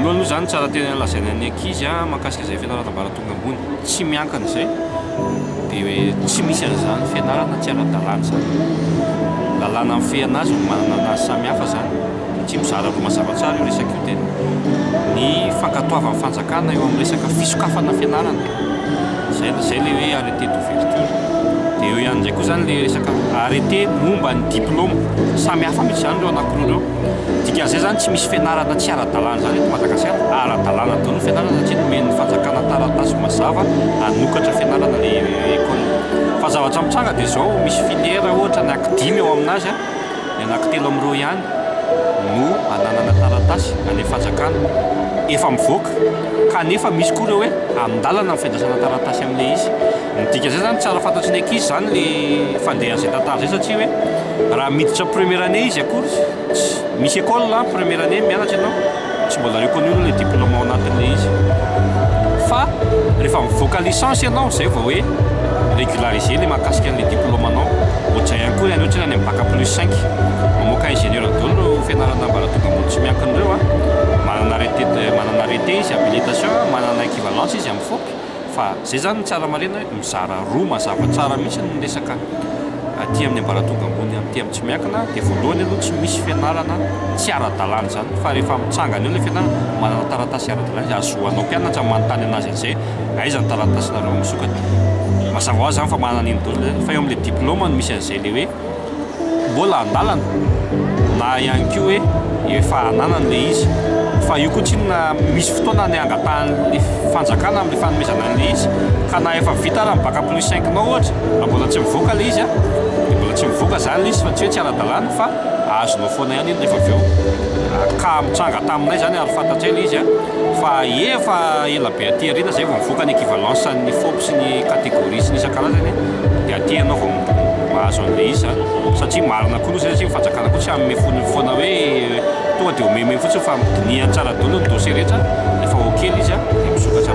voalohany aloha zany tsara tena lazaina ny ankizy mahakasika izay fianarana ambaratonga ambony tsy miankina izay dia hoe tsy misy an'izany fianarana tsy ara-dalàna zany. Lalàna amin'ny fianazana manana anazy samihafa zany, tsy mizara roa mazava tsara io resaka io tena. Ny fankatoavan'ny fanjakana eo amin'ny resaka fisokafana fianarana, zay le hoe arrêté d'ouverture. Dia eo ihany izay koa zany le resaka arrêté momba ny diplôme, samihafa mihitsy zany ireo anankiroa ireo. Dikan'izay zany tsy misy fianarana tsy ara-dalàna zany eto Madagasikara. Ara-dalàna daholo ny fianarana satria nomen'ny fanjakana taratasy mazava hanokatra fianarana le école. Fa zavatra mitsanga dia zao misy filière ohatra anankidimy eo aminazy, ny anankitelo amin'ireo ihany no ananana taratasy any fanjakana efa mivoaka, kanefa misy koa ireo hoe andalana ny fiandrasana taratasy amin'ilay izy. Ny dikan'izay zany tsara fantatry ny ankizy zany le fandehan'izay tantara zay satria hoe raha miditra première année izy akory, misy école première année mianatra ianao tsy mbola reconnu le diplôme ao anatin'ilay izy. Fa rehefa mivoaka licence ianao zay vao hoe régulariser le mahakasika an'ilay diplôme anao. Ohatr'izay ihany koa any ohatra ny amin'ny bac plus 5 mamoaka ingénieur daholo fianarana ambaratonga ambony tsy miankina ireo manana arrêté izy habilitation, manana équivalence izy amin'ny FOP. Fa zay zany ny tsara marina hoe mizara roa mazava tsara mihitsy ny resaka aty amin'ny ambaratonga ambony aty amin'ny tsy miankina. Dia voalohany aloha tsy misy fianarana tsy ara-dalàna zany, fa rehefa mitsangana eo ilay fianarana manana taratasy ara-dalàna izy azohanao mpianatra manontany anazy an'izay aiza ny taratasinareo misokatra. Mazava ho azy zany fa manana an'iny daholo. Fa eo amin'ilay diplôme no misy an'izay le hoe mbola andalana na ihany koa hoe efa ananana ilay izy. Fa io koa tsy na misy fotoana ny angatahan'ny fanjakana amin'ilay fanomezana an'ilay izy, ka na efa vita raha bac plus 5 nao ohatra mbola tsy mivoaka ilay izy dia mbola tsy mivoaka zany ilay izy fa tsy hoe tsy ara-dalàna fa azonao foana ihany iny rehefa avy eo. Ka mitsanga taminay zany ary fantatray ilay izy fa efa ela be aty aoriana zay vao mivoaka ny équivalence ny FOP sy ny catégorie sy ny isan-karazany dia aty ianao vao mahazo an'ilay izy satria marina koa aloha satria fanjakana koa tsy hanome foana hoe tonga dia homeme fotsiny fa midinihan tsara daholo ny dossier rehetra rehefa okely izy dia misokatra.